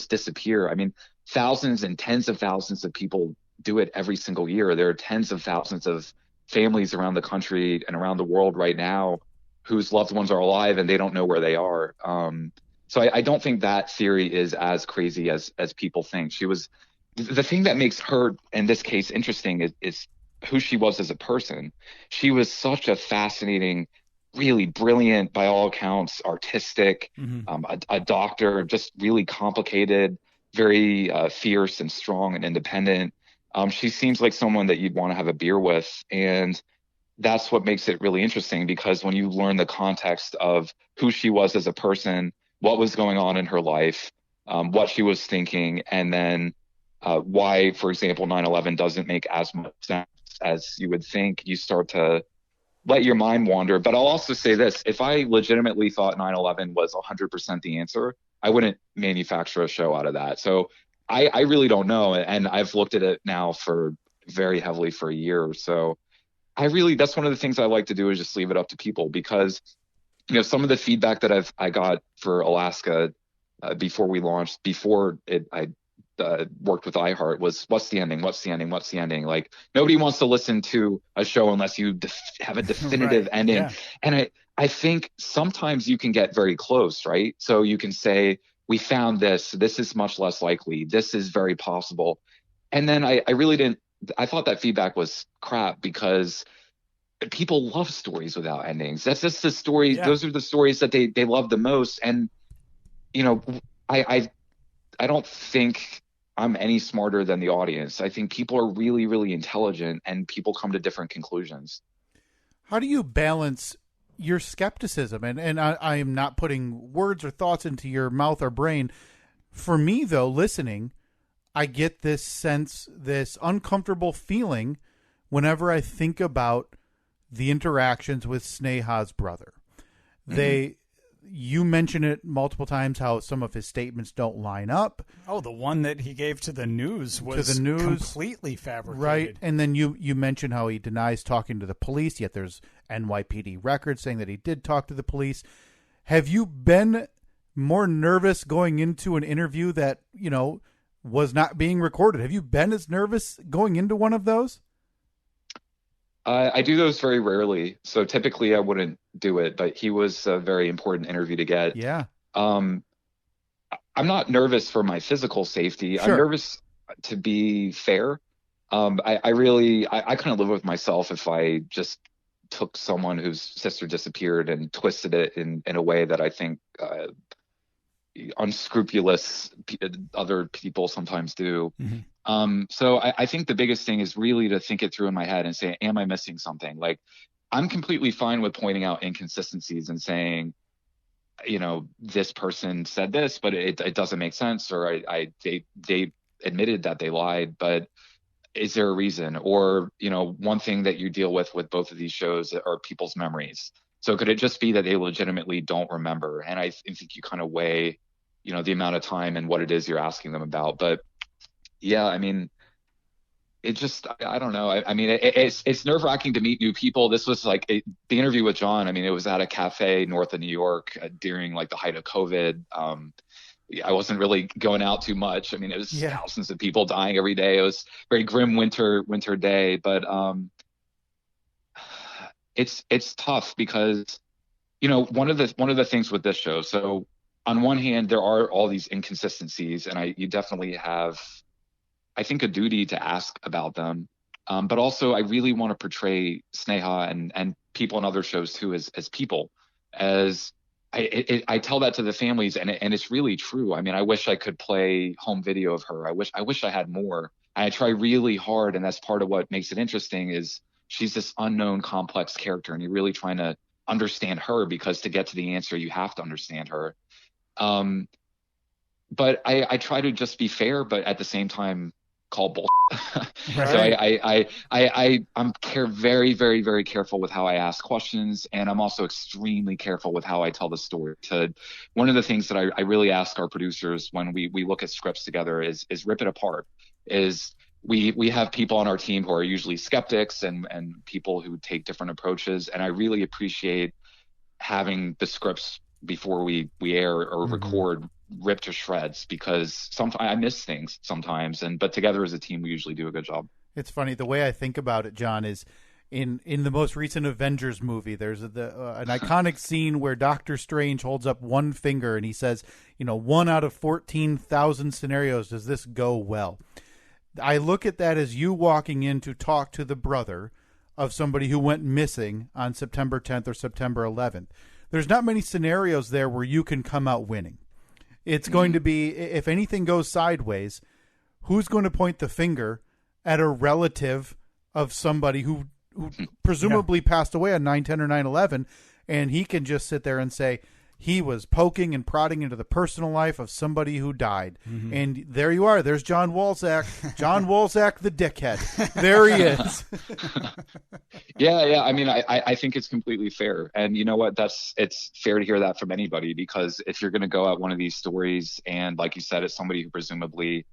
disappear? I mean, thousands and tens of thousands of people do it every single year. There are tens of thousands of families around the country and around the world right now whose loved ones are alive and they don't know where they are. So I don't think that theory is as crazy as people think. The thing that makes her, in this case, interesting is who she was as a person. She was such a fascinating, really brilliant, by all accounts, artistic, a doctor, just really complicated, very fierce and strong and independent. She seems like someone that you'd want to have a beer with. And that's what makes it really interesting, because when you learn the context of who she was as a person, what was going on in her life, what she was thinking, and then why, for example, 9/11 doesn't make as much sense as you would think, you start to let your mind wander. But I'll also say this: if I legitimately thought 9/11 was 100% the answer, I wouldn't manufacture a show out of that. So I really don't know. And I've looked at it now very heavily for a year or so. That's one of the things I like to do, is just leave it up to people, because, some of the feedback that I got for Alaska before we launched, I worked with iHeart was, what's the ending? What's the ending? What's the ending? Like, nobody wants to listen to a show unless you have a definitive Right. ending. Yeah. And I think sometimes you can get very close, right? So you can say, we found this is much less likely, this is very possible. And then I thought that feedback was crap, because people love stories without endings. That's just the story. Yeah. Those are the stories that they love the most. And, you know, I don't think I'm any smarter than the audience. I think people are really, really intelligent, and people come to different conclusions. How do you balance your skepticism? And I am not putting words or thoughts into your mouth or brain. For me, though, listening, I get this sense, this uncomfortable feeling whenever I think about the interactions with Sneha's brother. You mention it multiple times, how some of his statements don't line up. Oh, the one that he gave to the news was completely fabricated. Right. And then you mention how he denies talking to the police, yet there's NYPD records saying that he did talk to the police. Have you been more nervous going into an interview that, you know, was not being recorded? Have you been as nervous going into one of those? I do those very rarely. So typically I wouldn't do it, but he was a very important interview to get. Yeah. I'm not nervous for my physical safety. Sure. I'm nervous to be fair. I couldn't live with myself if I just took someone whose sister disappeared and twisted it in a way that I think unscrupulous other people sometimes do. So I think the biggest thing is really to think it through in my head and say, am I missing something? Like, I'm completely fine with pointing out inconsistencies and saying, you know, this person said this, but it doesn't make sense, or they admitted that they lied, but is there a reason? Or, you know, one thing that you deal with both of these shows are people's memories. So could it just be that they legitimately don't remember? And I think you kind of weigh, you know, the amount of time and what it is you're asking them about. But yeah, I mean, it just, I don't know. I mean, it's nerve wracking to meet new people. This was like the interview with John. I mean, it was at a cafe north of New York during like the height of COVID. I wasn't really going out too much. I mean, it was thousands of people dying every day. It was a very grim winter day, but it's tough because, you know, one of the things with this show. So on one hand, there are all these inconsistencies, and you definitely have, I think, a duty to ask about them. But also, I really want to portray Sneha and people in other shows too as people. As I tell that to the families, and it's really true. I mean, I wish I could play home video of her. I wish I had more. I try really hard, and that's part of what makes it interesting. Is she's this unknown, complex character, and you're really trying to understand her, because to get to the answer, you have to understand her. But I try to just be fair, but at the same time call bullshit. Right. So I'm very, very, very careful with how I ask questions, and I'm also extremely careful with how I tell the story. One of the things that I really ask our producers when we look at scripts together is rip it apart. We have people on our team who are usually skeptics and people who take different approaches, and I really appreciate having the scripts before we air or record ripped to shreds, because sometimes I miss things sometimes, but together as a team we usually do a good job. It's funny, the way I think about it, John, is in the most recent Avengers movie, there's an iconic scene where Doctor Strange holds up one finger and he says, you know, 1 out of 14,000 scenarios does this go well. I look at that as you walking in to talk to the brother of somebody who went missing on September 10th or September 11th. There's not many scenarios there where you can come out winning. It's going to be, if anything goes sideways, who's going to point the finger at a relative of somebody who presumably passed away on 9/10 or 9/11, and he can just sit there and say, he was poking and prodding into the personal life of somebody who died. And there you are. There's John Walczak. John Walczak, the dickhead. There he is. Yeah. I mean, I think it's completely fair. And you know what? It's fair to hear that from anybody, because if you're going to go at one of these stories and, like you said, it's somebody who presumably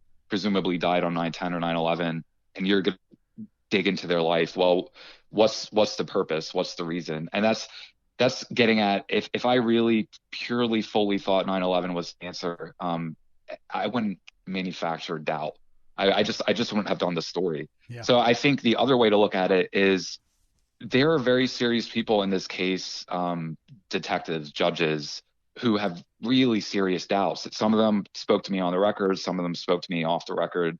died on 9/10 or 9/11, and you're going to dig into their life, well, what's the purpose? What's the reason? And that's getting at, if I really purely fully thought 9/11 was the answer, I wouldn't manufactured doubt. I just wouldn't have done the story. Yeah. So I think the other way to look at it is there are very serious people in this case, detectives, judges, who have really serious doubts. Some of them spoke to me on the record, some of them spoke to me off the record.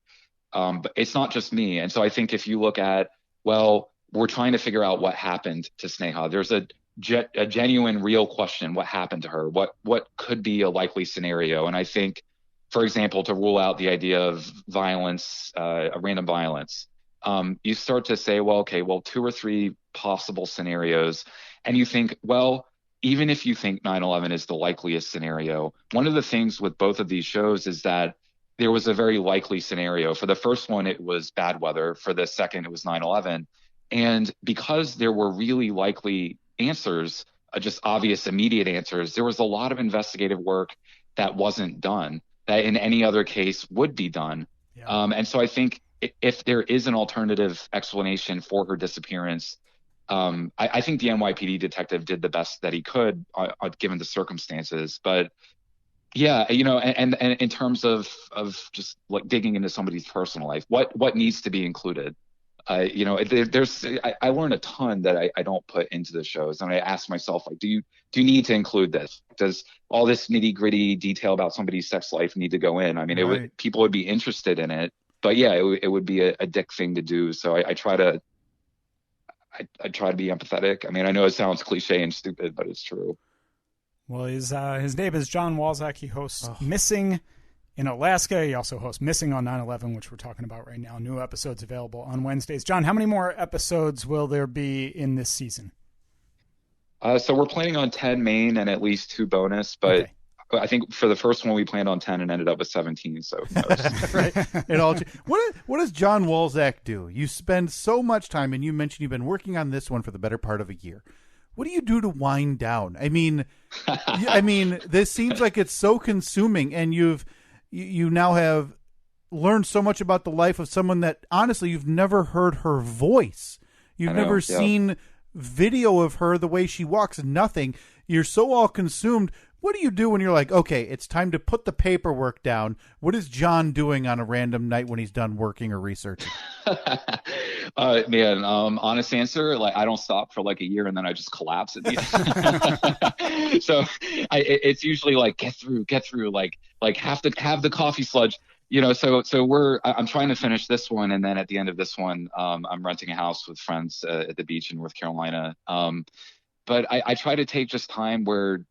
But it's not just me. And so I think if you look at, well, we're trying to figure out what happened to Sneha. There's a genuine, real question. What happened to her? What could be a likely scenario? And I think, for example, to rule out the idea of violence, a random violence, you start to say, well, okay, well, 2 or 3 possible scenarios. And you think, well, even if you think 9/11 is the likeliest scenario, one of the things with both of these shows is that there was a very likely scenario. For the first one, it was bad weather. For the second, it was 9/11. And because there were really likely answers, just obvious, immediate answers, there was a lot of investigative work that wasn't done, that in any other case would be done. Yeah. And so I think if there is an alternative explanation for her disappearance, I think the NYPD detective did the best that he could, given the circumstances. But yeah, and in terms of just like digging into somebody's personal life, what needs to be included? I learned a ton that I don't put into the shows, and I ask myself, like, do you need to include this? Does all this nitty gritty detail about somebody's sex life need to go in? I mean, people would be interested in it, but yeah, it would be a dick thing to do. So I try to be empathetic. I mean, I know it sounds cliche and stupid, but it's true. Well, his name is John Walczak. He hosts Missing in Alaska. He also hosts Missing on 9/11, which we're talking about right now. New episodes available on Wednesdays. John, how many more episodes will there be in this season? So we're planning on 10 main and at least 2 bonus, but okay. I think for the first one we planned on 10 and ended up with 17. So right. It all. What does John Walczak do? You spend so much time, and you mentioned you've been working on this one for the better part of a year. What do you do to wind down? I mean, this seems like it's so consuming, and you now have learned so much about the life of someone that honestly you've never heard her voice. You've never seen video of her, the way she walks, nothing. You're so all consumed. What do you do when you're like, okay, it's time to put the paperwork down? What is John doing on a random night when he's done working or researching? Honest answer, like I don't stop for like a year and then I just collapse at the end. So it's usually like get through, like have the coffee sludge, So I'm trying to finish this one, and then at the end of this one, I'm renting a house with friends at the beach in North Carolina. But I try to take just time where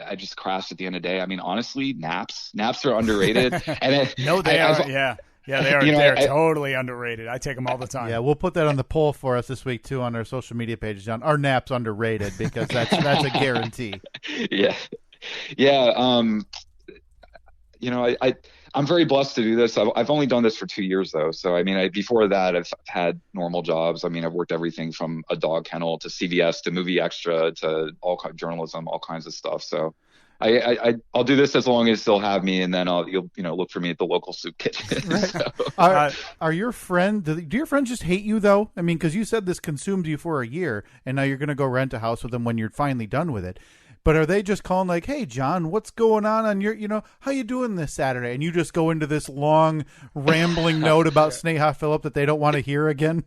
I just crash at the end of the day. I mean, honestly, naps are underrated. And no, they are. Yeah, they are. They're totally underrated. I take them all the time. Yeah, we'll put that on the poll for us this week too on our social media pages. John, are naps underrated? Because that's a guarantee. Yeah. I'm very blessed to do this. I've only done this for 2 years though. So, I mean, before that, I've had normal jobs. I mean, I've worked everything from a dog kennel to CVS to movie extra to all kind of journalism, all kinds of stuff. So I'll do this as long as they'll have me, and then you'll look for me at the local soup kitchen. Right. So. Are your friends, do your friends just hate you though? I mean, because you said this consumed you for a year, and now you're going to go rent a house with them when you're finally done with it. But are they just calling like, hey, John, what's going on your, how you doing this Saturday? And you just go into this long rambling note about Sneha Phillip that they don't want to hear again?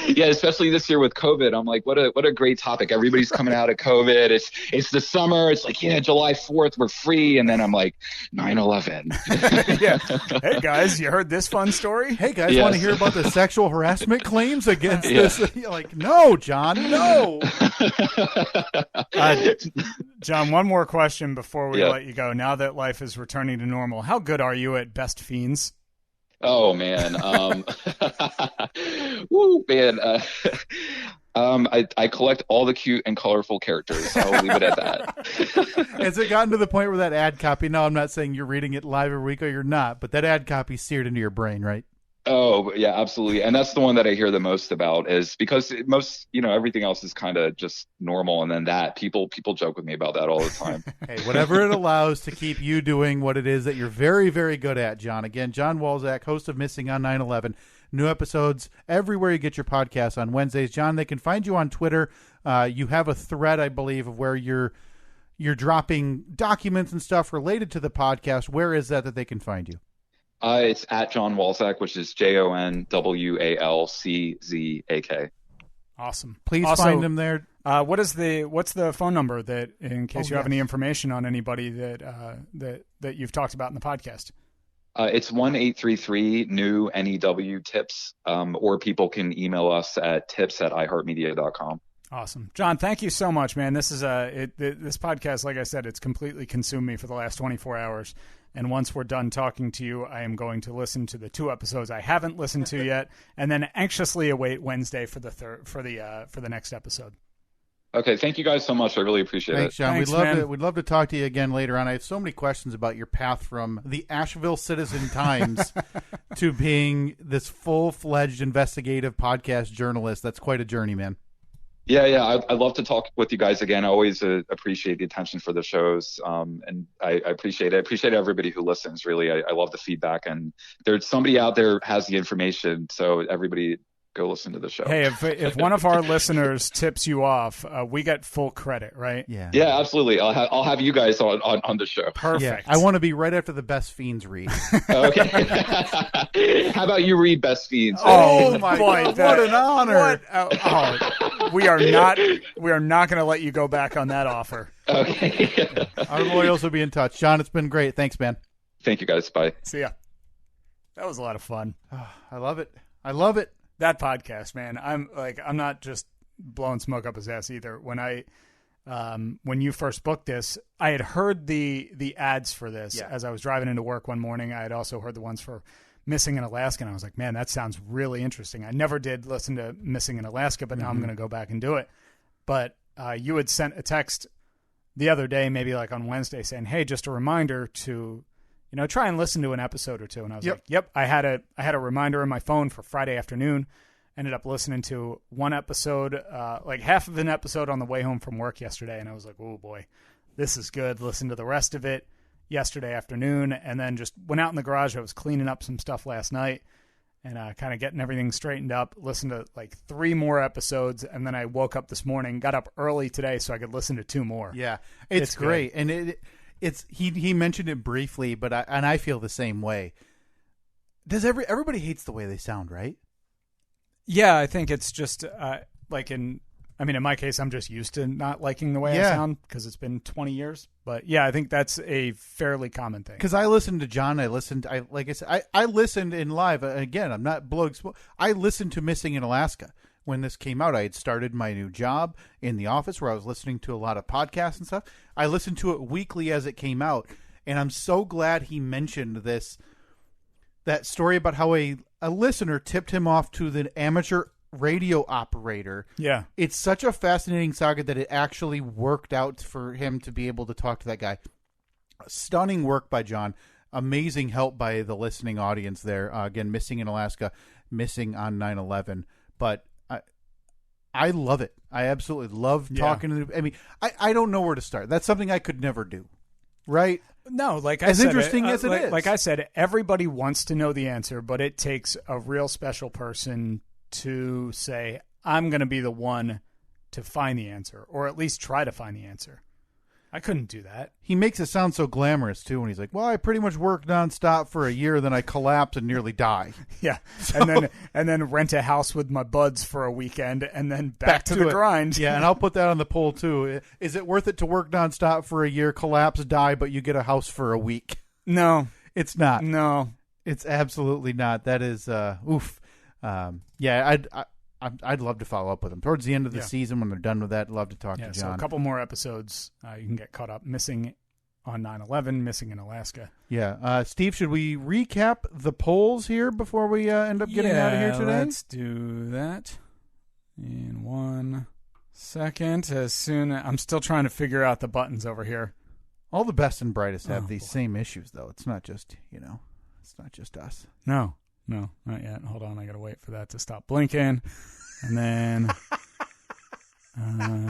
Yeah, especially this year with COVID. I'm like, what a great topic. Everybody's coming out of COVID. It's the summer. It's like, yeah, July 4th, we're free. And then I'm like, 9/11. Yeah. Hey, guys, you heard this fun story? Hey, guys, want to hear about the sexual harassment claims against this? You're like, no, John, no. John, one more question before we let you go. Now that life is returning to normal, how good are you at Best Fiends? Oh man, woo man. I collect all the cute and colorful characters. I'll leave it at that. Has it gotten to the point where that ad copy? No, I'm not saying you're reading it live every week or you're not, but that ad copy seared into your brain, right? Oh yeah, absolutely. And that's the one that I hear the most about, is because most, everything else is kind of just normal. And then that people joke with me about that all the time. Hey, whatever it allows to keep you doing what it is that you're very, very good at, John. Again, John Walczak, host of Missing on 9/11. New episodes everywhere you get your podcasts on Wednesdays. John, they can find you on Twitter. You have a thread, I believe, of where you're you're dropping documents and stuff related to the podcast, where is that they can find you? It's at John Walczak, which is JONWALCZAK. Awesome. Please also, find him there. What's the phone number that, in case you have any information on anybody that you've talked about in the podcast? It's 1-833-NEW NEW tips, or people can email us at tips@iheartmedia.com. Awesome. John, thank you so much, man. This is this podcast, like I said, it's completely consumed me for the last 24 hours. And once we're done talking to you, I am going to listen to the 2 episodes I haven't listened to yet, and then anxiously await Wednesday for the next episode. Okay, thank you guys so much. I really appreciate Thanks, it. John. Thanks, We'd love to talk to you again later on. I have so many questions about your path from the Asheville Citizen Times to being this full-fledged investigative podcast journalist. That's quite a journey, man. Yeah. I'd love to talk with you guys again. I always appreciate the attention for the shows, and I appreciate it. I appreciate everybody who listens, really. I love the feedback, and there's somebody out there has the information, so everybody go listen to the show. Hey, if one of our listeners tips you off, we get full credit, right? Yeah, absolutely. I'll have you guys on the show. Perfect. Yeah, I want to be right after the Best Fiends read. Okay. How about you read Best Fiends? Oh my God, what an honor. We are not going to let you go back on that offer. Okay. Our lawyers will be in touch. John, it's been great. Thanks, man. Thank you, guys. Bye. See ya. That was a lot of fun. I love it. I love it. That podcast, man. I'm not just blowing smoke up his ass either. When you first booked this, I had heard the ads for this as I was driving into work one morning. I had also heard the ones for Missing in Alaska, and I was like, man, that sounds really interesting. I never did listen to Missing in Alaska, but now I'm going to go back and do it. But you had sent a text the other day, maybe like on Wednesday, saying, hey, just a reminder to try and listen to an episode or two. And I was like, yep, I had a reminder in my phone for Friday afternoon. Ended up listening to one episode, like half of an episode on the way home from work yesterday. And I was like, oh boy, this is good. Listen to the rest of it yesterday afternoon. And then just went out in the garage. I was cleaning up some stuff last night and kind of getting everything straightened up. Listened to like 3 more episodes. And then I woke up this morning, got up early today so I could listen to 2 more. Yeah, it's great. Good. And it's he mentioned it briefly, but I feel the same way. Does everybody hates the way they sound, right? Yeah, I think it's just in my case, I'm just used to not liking the way I sound because it's been 20 years. But yeah, I think that's a fairly common thing. Because I listened to John, I listened in live. Again, I'm not blowing smoke. I listened to Missing in Alaska. When this came out, I had started my new job in the office where I was listening to a lot of podcasts and stuff. I listened to it weekly as it came out, and I'm so glad he mentioned that story about how a listener tipped him off to the amateur radio operator. Yeah. It's such a fascinating saga that it actually worked out for him to be able to talk to that guy. Stunning work by John. Amazing help by the listening audience there. Again, Missing in Alaska, Missing on 9/11. But I love it. I absolutely love talking to. I mean, I don't know where to start. That's something I could never do. Right? No, like as I said, interesting as it is. Like I said, everybody wants to know the answer, but it takes a real special person to say, I'm going to be the one to find the answer, or at least try to find the answer. I couldn't do that. He makes it sound so glamorous, too, when he's like, well, I pretty much worked nonstop for a year, then I collapse and nearly die. Yeah, so, and then rent a house with my buds for a weekend, and then back to the grind. Yeah, and I'll put that on the poll, too. Is it worth it to work nonstop for a year, collapse, die, but you get a house for a week? No. It's not. No. It's absolutely not. That is, oof. I'd love to follow up with them towards the end of the season when they're done with that. I'd love to talk to John. So a couple more episodes, you can get caught up. Missing on 9/11, Missing in Alaska. Yeah, Steve, should we recap the polls here before we end up getting out of here today? Let's do that in 1 second. I'm still trying to figure out the buttons over here. All the best and brightest have these same issues, though. It's not just it's not just us. No, not yet. Hold on, I gotta wait for that to stop blinking, and then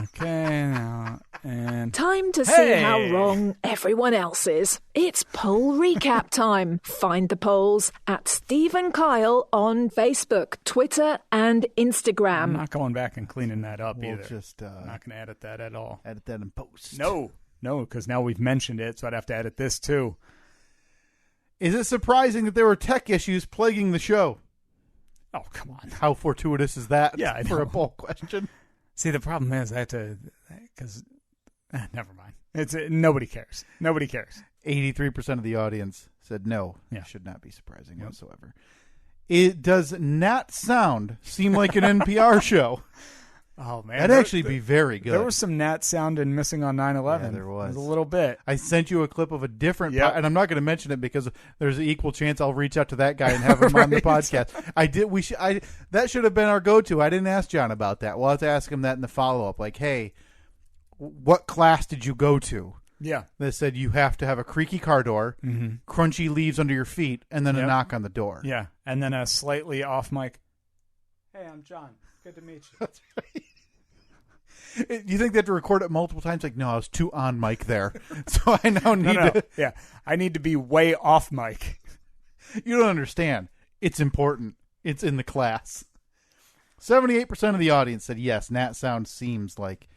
okay, now and time to see how wrong everyone else is. It's poll recap time. Find the polls at Steve and Kyle on Facebook, Twitter, and Instagram. I'm not going back and cleaning that up we'll either. Just I'm not going to edit that at all. Edit that in post. No. No, because now we've mentioned it, so I'd have to edit this too. Is it surprising that there were tech issues plaguing the show? Oh, come on. How fortuitous is that? Yeah, I for know. a poll question. See, the problem is I have to, because never mind. Nobody cares. Nobody cares. 83% of the audience said no. Yeah. It should not be surprising whatsoever. It does not sound seem like an NPR show. Oh, man. That'd actually be very good. There was some Nat sound in Missing on 9/11. Yeah, there was. A little bit. I sent you a clip of a different, Yep. and I'm not going to mention it because there's an equal chance I'll reach out to that guy and have him on the podcast. That should have been our go-to. I didn't ask John about that. We'll have to ask him that in the follow-up. Like, hey, what class did you go to? Yeah. That said you have to have a creaky car door, crunchy leaves under your feet, and then a knock on the door. Yeah, and then a slightly off mic. Hey, I'm John. Good to meet you. That's right. You think they have to record it multiple times? Like, no, I was too on mic there. So I now need to. Yeah, I need to be way off mic. You don't understand. It's important. It's in the class. 78% of the audience said yes, Nat Sound seems like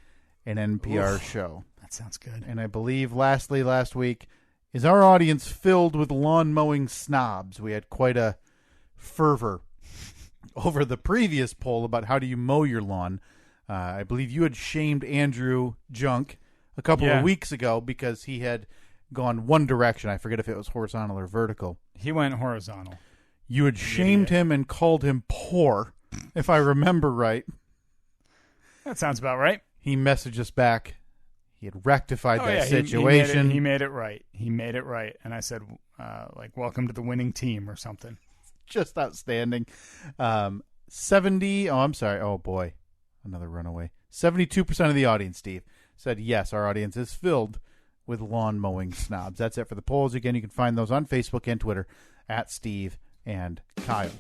an NPR show. That sounds good. And I believe, lastly, last week, is our audience filled with lawn mowing snobs? We had quite a fervor over the previous poll about how do you mow your lawn. I believe you had shamed Andrew Junk a couple of weeks ago because he had gone one direction. I forget if it was horizontal or vertical. He went horizontal. You had shamed him and called him poor, if I remember right. That sounds about right. He messaged us back. He had rectified that situation. situation. He made it right. He made it right. And I said, welcome to the winning team or something. Just outstanding. 70. Oh, I'm sorry. Oh, boy. Another runaway. 72% of the audience, Steve, said yes, our audience is filled with lawn mowing snobs. That's it for the polls. Again, you can find those on Facebook and Twitter at Steve and Kyle.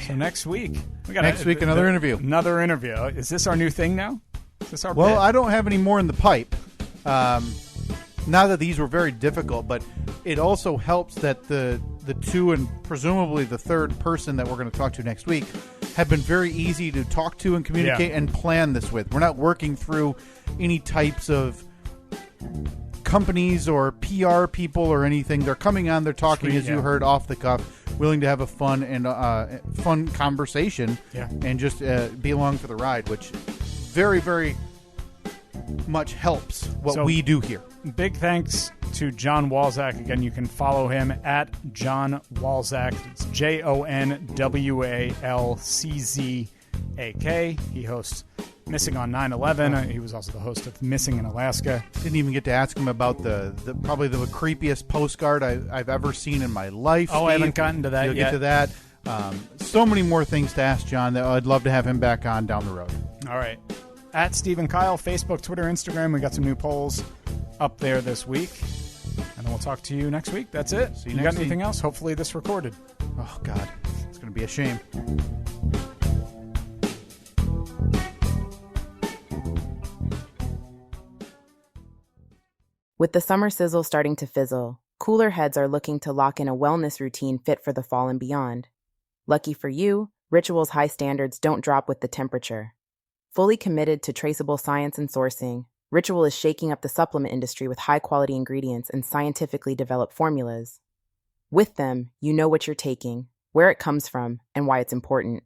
So next week. Next week, another interview. Another interview. Is this our new thing now? Is this our Well, bit? I don't have any more in the pipe. Now that these were very difficult, but it also helps that the two and presumably the third person that we're going to talk to next week have been very easy to talk to and communicate and plan this with. We're not working through any types of companies or PR people or anything. They're coming on, they're talking, as you heard, off the cuff, willing to have a fun and fun conversation and just be along for the ride, which very, very much helps what we do here. Big thanks to John Walczak. Again, you can follow him at John Walczak. It's JONWALCZAK. He hosts Missing on 9/11. He was also the host of Missing in Alaska. Didn't even get to ask him about the probably the creepiest postcard I've ever seen in my life. Oh, Steve. I haven't gotten to that You'll yet. get to that. So many more things to ask John that I'd love to have him back on down the road. All right. At Steve and Kyle, Facebook, Twitter, Instagram. We got some new polls up there this week. And then we'll talk to you next week. That's it. See you next got anything else? Hopefully this recorded. Oh, God. It's going to be a shame. With the summer sizzle starting to fizzle, cooler heads are looking to lock in a wellness routine fit for the fall and beyond. Lucky for you, Ritual's high standards don't drop with the temperature. Fully committed to traceable science and sourcing, Ritual is shaking up the supplement industry with high-quality ingredients and scientifically developed formulas. With them, you know what you're taking, where it comes from, and why it's important.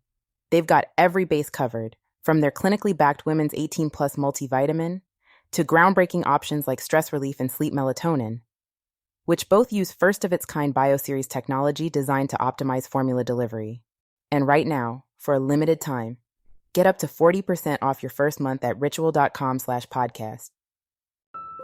They've got every base covered, from their clinically backed women's 18-plus multivitamin to groundbreaking options like stress relief and sleep melatonin, which both use first-of-its-kind BioSeries technology designed to optimize formula delivery. And right now, for a limited time, get up to 40% off your first month at ritual.com/podcast.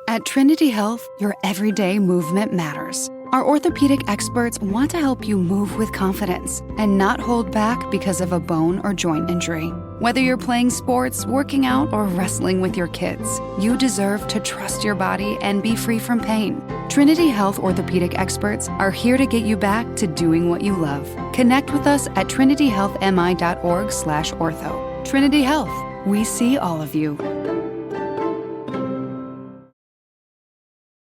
At Trinity Health, your everyday movement matters. Our orthopedic experts want to help you move with confidence and not hold back because of a bone or joint injury. Whether you're playing sports, working out, or wrestling with your kids, you deserve to trust your body and be free from pain. Trinity Health orthopedic experts are here to get you back to doing what you love. Connect with us at trinityhealthmi.org/ortho. Trinity Health, we see all of you.